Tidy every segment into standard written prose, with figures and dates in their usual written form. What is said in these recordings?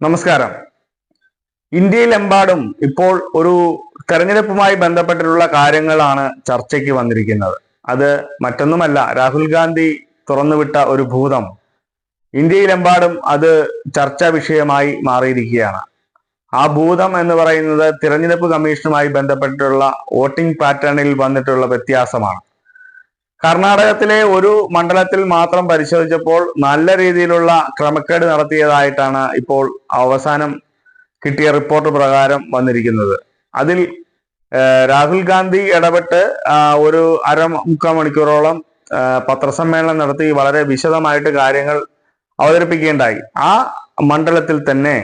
നമസ്കാരം. ഇന്ത്യയിലെമ്പാടും ഇപ്പോൾ ഒരു തെരഞ്ഞെടുപ്പുമായി ബന്ധപ്പെട്ടിട്ടുള്ള കാര്യങ്ങളാണ് ചർച്ചയ്ക്ക് വന്നിരിക്കുന്നത്. അത് മറ്റൊന്നുമല്ല, രാഹുൽ ഗാന്ധി തുറന്നുവിട്ട ഒരു ഭൂതം ഇന്ത്യയിലെമ്പാടും അത് ചർച്ചാ വിഷയമായി മാറിയിരിക്കുകയാണ്. ആ ഭൂതം എന്ന് പറയുന്നത് തിരഞ്ഞെടുപ്പ് കമ്മീഷനുമായി ബന്ധപ്പെട്ടിട്ടുള്ള വോട്ടിംഗ് പാറ്റേണിൽ വന്നിട്ടുള്ള വ്യത്യാസമാണ്. കർണാടകത്തിലെ ഒരു മണ്ഡലത്തിൽ മാത്രം പരിശോധിച്ചപ്പോൾ നല്ല രീതിയിലുള്ള ക്രമക്കേട് നടത്തിയതായിട്ടാണ് ഇപ്പോൾ അവസാനം കിട്ടിയ റിപ്പോർട്ട് പ്രകാരം വന്നിരിക്കുന്നത്. അതിൽ രാഹുൽ ഗാന്ധി ഇടപെട്ട് ഒരു മുക്കാൽ മണിക്കൂറോളം പത്രസമ്മേളനം നടത്തി വളരെ വിശദമായിട്ട് കാര്യങ്ങൾ അവതരിപ്പിക്കുകയുണ്ടായി. ആ മണ്ഡലത്തിൽ തന്നെ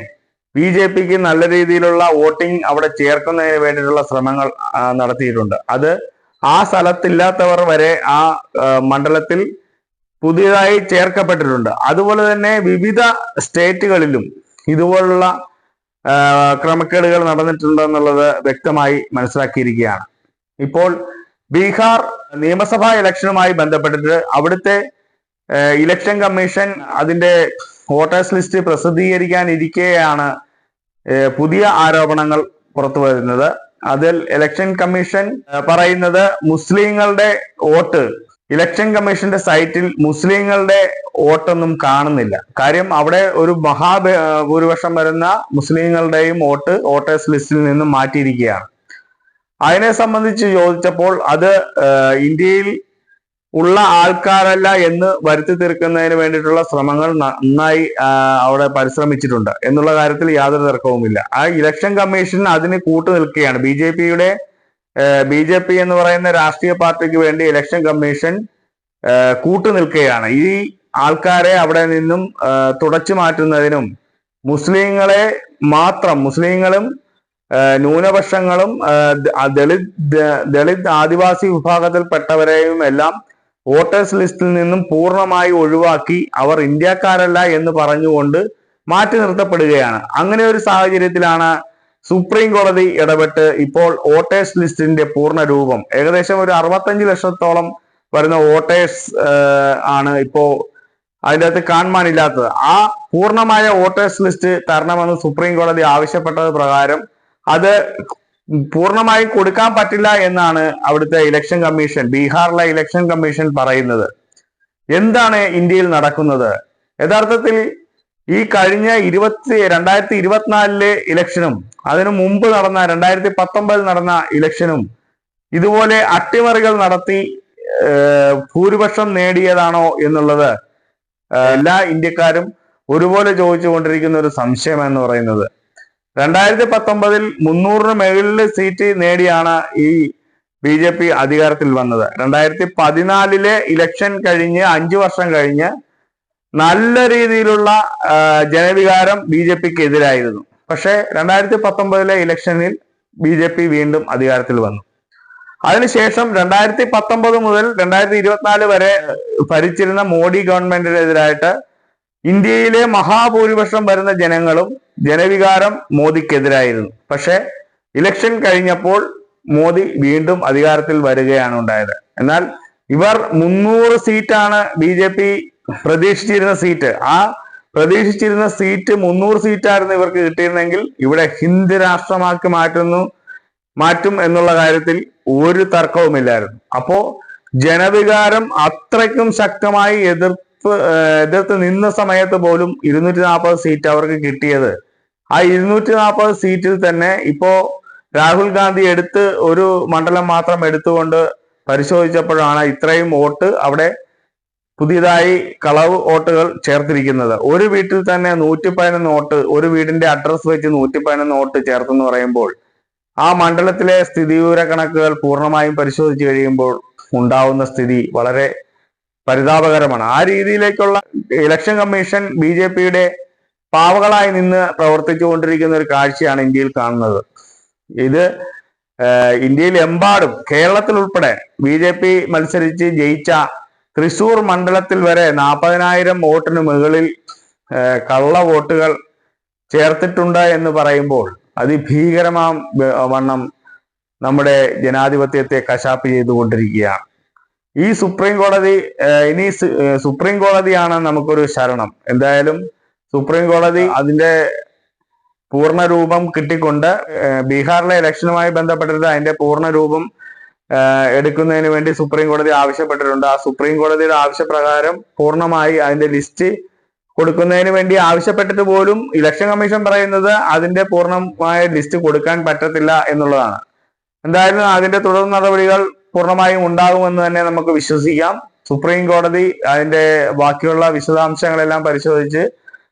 BJPക്ക് നല്ല രീതിയിലുള്ള വോട്ടിംഗ് അവിടെ ചേർക്കുന്നതിന് വേണ്ടിയിട്ടുള്ള ശ്രമങ്ങൾ നടത്തിയിട്ടുണ്ട്. അത് ആ സ്ഥലത്തില്ലാത്തവർ വരെ ആ മണ്ഡലത്തിൽ പുതിയതായി ചേർക്കപ്പെട്ടിട്ടുണ്ട്. അതുപോലെ തന്നെ വിവിധ സ്റ്റേറ്റുകളിലും ഇതുപോലുള്ള ക്രമക്കേടുകൾ നടന്നിട്ടുണ്ടെന്നുള്ളത് വ്യക്തമായി മനസ്സിലാക്കിയിരിക്കുകയാണ്. ഇപ്പോൾ ബീഹാർ നിയമസഭാ ഇലക്ഷനുമായി ബന്ധപ്പെട്ടിട്ട് അവിടുത്തെ ഇലക്ഷൻ കമ്മീഷൻ അതിന്റെ വോട്ടേഴ്സ് ലിസ്റ്റ് പ്രസിദ്ധീകരിക്കാനിരിക്കെയാണ് പുതിയ ആരോപണങ്ങൾ പുറത്തു വരുന്നത്. അതിൽ ഇലക്ഷൻ കമ്മീഷൻ പറയുന്നത് മുസ്ലിങ്ങളുടെ വോട്ട്, ഇലക്ഷൻ കമ്മീഷന്റെ സൈറ്റിൽ മുസ്ലിങ്ങളുടെ വോട്ടൊന്നും കാണുന്നില്ല. കാര്യം അവിടെ ഒരു ഭൂരിപക്ഷം വരുന്ന മുസ്ലിങ്ങളുടെയും വോട്ട് വോട്ടേഴ്സ് ലിസ്റ്റിൽ നിന്നും മാറ്റിയിരിക്കുകയാണ്. അതിനെ സംബന്ധിച്ച് ചോദിച്ചപ്പോൾ അത് ഇന്ത്യയിൽ ഉള്ള ആൾക്കാരല്ല എന്ന് വരുത്തി തീർക്കുന്നതിന് വേണ്ടിയിട്ടുള്ള ശ്രമങ്ങൾ നന്നായി അവിടെ പരിശ്രമിച്ചിട്ടുണ്ട് എന്നുള്ള കാര്യത്തിൽ യാതൊരു തർക്കവുമില്ല. ആ ഇലക്ഷൻ കമ്മീഷൻ അതിന് കൂട്ടു നിൽക്കുകയാണ്. BJP എന്ന് പറയുന്ന രാഷ്ട്രീയ പാർട്ടിക്ക് വേണ്ടി ഇലക്ഷൻ കമ്മീഷൻ കൂട്ടു നിൽക്കുകയാണ്. ഈ ആൾക്കാരെ അവിടെ നിന്നും തുടച്ചു മാറ്റുന്നതിനും മുസ്ലിങ്ങളെ മാത്രം, മുസ്ലിങ്ങളും ന്യൂനപക്ഷങ്ങളും ദളിത് ആദിവാസി വിഭാഗത്തിൽപ്പെട്ടവരെയും എല്ലാം വോട്ടേഴ്സ് ലിസ്റ്റിൽ നിന്നും പൂർണ്ണമായി ഒഴിവാക്കി അവർ ഇന്ത്യക്കാരല്ല എന്ന് പറഞ്ഞുകൊണ്ട് മാറ്റി നിർത്തപ്പെടുകയാണ്. അങ്ങനെ ഒരു സാഹചര്യത്തിലാണ് സുപ്രീം കോടതി ഇടപെട്ട് ഇപ്പോൾ വോട്ടേഴ്സ് ലിസ്റ്റിന്റെ പൂർണ്ണ രൂപം ഏകദേശം ഒരു 65 ലക്ഷത്തോളം വരുന്ന വോട്ടേഴ്സ് ആണ് ഇപ്പോ അതിൻ്റെ അകത്ത് കാണാനില്ലാത്തത്. ആ പൂർണ്ണമായ വോട്ടേഴ്സ് ലിസ്റ്റ് തരണമെന്ന് സുപ്രീം കോടതി ആവശ്യപ്പെട്ടത് പ്രകാരം അത് പൂർണ്ണമായി കൊടുക്കാൻ പറ്റില്ല എന്നാണ് അവിടുത്തെ ഇലക്ഷൻ കമ്മീഷൻ, ബീഹാറിലെ ഇലക്ഷൻ കമ്മീഷൻ പറയുന്നത്. എന്താണ് ഇന്ത്യയിൽ നടക്കുന്നത്? യഥാർത്ഥത്തിൽ ഈ കഴിഞ്ഞ 2024 ഇലക്ഷനും അതിനു മുമ്പ് നടന്ന 2019 നടന്ന ഇലക്ഷനും ഇതുപോലെ അട്ടിമറികൾ നടത്തി ഭൂരിപക്ഷം നേടിയതാണോ എന്നുള്ളത് എല്ലാ ഇന്ത്യക്കാരും ഒരുപോലെ ചോദിച്ചുകൊണ്ടിരിക്കുന്ന ഒരു സംശയം എന്ന് പറയുന്നത്. 2019 300 മുകളിൽ സീറ്റ് നേടിയാണ് ഈ BJP അധികാരത്തിൽ വന്നത്. 2014 ഇലക്ഷൻ കഴിഞ്ഞ് 5 വർഷം കഴിഞ്ഞ് നല്ല രീതിയിലുള്ള ജനവികാരം BJPക്ക് എതിരായിരുന്നു. പക്ഷെ 2019 ഇലക്ഷനിൽ BJP വീണ്ടും അധികാരത്തിൽ വന്നു. അതിനുശേഷം 2019 മുതൽ 2024 വരെ ഭരിച്ചിരുന്ന മോഡി ഗവൺമെന്റിനെതിരായിട്ട് ഇന്ത്യയിലെ മഹാഭൂരിപക്ഷം വരുന്ന ജനങ്ങളും ജനവികാരം മോദിക്കെതിരായിരുന്നു. പക്ഷെ ഇലക്ഷൻ കഴിഞ്ഞപ്പോൾ മോദി വീണ്ടും അധികാരത്തിൽ വരികയാണ് ഉണ്ടായത്. എന്നാൽ ഇവർ 300 സീറ്റാണ് BJP പ്രതീക്ഷിച്ചിരുന്ന സീറ്റ്. ആ പ്രതീക്ഷിച്ചിരുന്ന സീറ്റ് 300 സീറ്റായിരുന്നു ഇവർക്ക് കിട്ടിയിരുന്നെങ്കിൽ ഇവിടെ ഹിന്ദു രാഷ്ട്രമാക്കി മാറ്റും എന്നുള്ള കാര്യത്തിൽ ഒരു തർക്കവുമില്ലായിരുന്നു. അപ്പോ ജനവികാരം അത്രയ്ക്കും ശക്തമായി എതിർത്ത് നിന്ന സമയത്ത് പോലും 240 സീറ്റ് അവർക്ക് കിട്ടിയത്. ആ 240 സീറ്റിൽ തന്നെ ഇപ്പോ രാഹുൽ ഗാന്ധി ഒരു മണ്ഡലം മാത്രം എടുത്തുകൊണ്ട് പരിശോധിച്ചപ്പോഴാണ് ഇത്രയും വോട്ട് അവിടെ പുതിയതായി കളവ് വോട്ടുകൾ ചേർത്തിരിക്കുന്നത്. ഒരു വീട്ടിൽ തന്നെ 111 വോട്ട്, ഒരു വീടിന്റെ അഡ്രസ് വെച്ച് 111 വോട്ട് ചേർത്തെന്ന് പറയുമ്പോൾ ആ മണ്ഡലത്തിലെ സ്ഥിതിവിവര കണക്കുകൾ പൂർണ്ണമായും പരിശോധിച്ച് കഴിയുമ്പോൾ ഉണ്ടാവുന്ന സ്ഥിതി വളരെ പരിതാപകരമാണ്. ആ രീതിയിലേക്കുള്ള ഇലക്ഷൻ കമ്മീഷൻ BJPയുടെ പാവകളായി നിന്ന് പ്രവർത്തിച്ചുകൊണ്ടിരിക്കുന്ന ഒരു കാഴ്ചയാണ് ഇന്ത്യയിൽ കാണുന്നത്. ഇത് ഇന്ത്യയിൽ എമ്പാടും, കേരളത്തിൽ ഉൾപ്പെടെ BJP മത്സരിച്ച് ജയിച്ച തൃശൂർ മണ്ഡലത്തിൽ വരെ 40,000 വോട്ടിന് മുകളിൽ കള്ള വോട്ടുകൾ ചേർത്തിട്ടുണ്ട് എന്ന് പറയുമ്പോൾ അതിഭീകരമാം വണ്ണം നമ്മുടെ ജനാധിപത്യത്തെ കശാപ്പ് ചെയ്തുകൊണ്ടിരിക്കുകയാണ്. ഈ സുപ്രീം കോടതിയാണ് നമുക്കൊരു ശരണം. എന്തായാലും സുപ്രീം കോടതി അതിന്റെ പൂർണ്ണ രൂപം കിട്ടിക്കൊണ്ട് ബീഹാറിലെ ഇലക്ഷനുമായി ബന്ധപ്പെട്ടിട്ട് അതിന്റെ പൂർണ്ണ രൂപം എടുക്കുന്നതിന് വേണ്ടി സുപ്രീം കോടതി ആവശ്യപ്പെട്ടിട്ടുണ്ട്. ആ സുപ്രീം കോടതിയുടെ ആവശ്യപ്രകാരം പൂർണ്ണമായി അതിന്റെ ലിസ്റ്റ് കൊടുക്കുന്നതിന് വേണ്ടി ആവശ്യപ്പെട്ടിട്ട് പോലും ഇലക്ഷൻ കമ്മീഷൻ പറയുന്നത് അതിന്റെ പൂർണ്ണമായ ലിസ്റ്റ് കൊടുക്കാൻ പറ്റത്തില്ല എന്നുള്ളതാണ്. എന്തായാലും അതിന്റെ തുടർ നടപടികൾ പൂർണ്ണമായും ഉണ്ടാകുമെന്ന് തന്നെ നമുക്ക് വിശ്വസിക്കാം. സുപ്രീം കോടതി അതിന്റെ ബാക്കിയുള്ള വിശദാംശങ്ങളെല്ലാം പരിശോധിച്ച്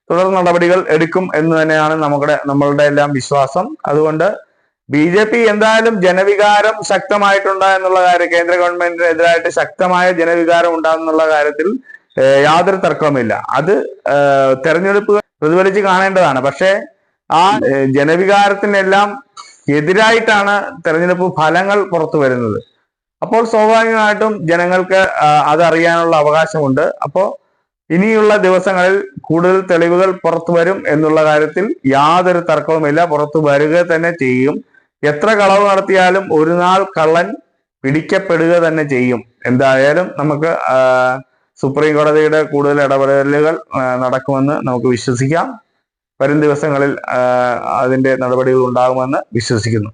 തുടർ നടപടികൾ എടുക്കും എന്ന് തന്നെയാണ് നമ്മളുടെ എല്ലാം വിശ്വാസം. അതുകൊണ്ട് BJP എന്തായാലും ജനവികാരം ശക്തമായിട്ടുണ്ട് എന്നുള്ള കാര്യം, കേന്ദ്ര ഗവൺമെന്റിനെതിരായിട്ട് ശക്തമായ ജനവികാരം ഉണ്ടാകുന്നുള്ള കാര്യത്തിൽ യാതൊരു തർക്കവുമില്ല. അത് തെരഞ്ഞെടുപ്പ് പ്രതിഫലിച്ച് കാണേണ്ടതാണ്. പക്ഷേ ആ ജനവികാരത്തിനെല്ലാം എതിരായിട്ടാണ് തെരഞ്ഞെടുപ്പ് ഫലങ്ങൾ പുറത്തു വരുന്നത്. അപ്പോൾ സ്വാഭാവികമായിട്ടും ജനങ്ങൾക്ക് അതറിയാനുള്ള അവകാശമുണ്ട്. അപ്പോൾ ഇനിയുള്ള ദിവസങ്ങളിൽ കൂടുതൽ തെളിവുകൾ പുറത്തു വരും എന്നുള്ള കാര്യത്തിൽ യാതൊരു തർക്കവുമില്ല. പുറത്തു വരിക തന്നെ ചെയ്യും. എത്ര കളവ് നടത്തിയാലും ഒരു നാൾ കള്ളൻ പിടിക്കപ്പെടുക തന്നെ ചെയ്യും. എന്തായാലും നമുക്ക് സുപ്രീം കോടതിയുടെ കൂടുതൽ ഇടപെടലുകൾ നടക്കുമെന്ന് നമുക്ക് വിശ്വസിക്കാം. വരും ദിവസങ്ങളിൽ അതിന്റെ നടപടികൾ ഉണ്ടാകുമെന്ന് വിശ്വസിക്കുന്നു.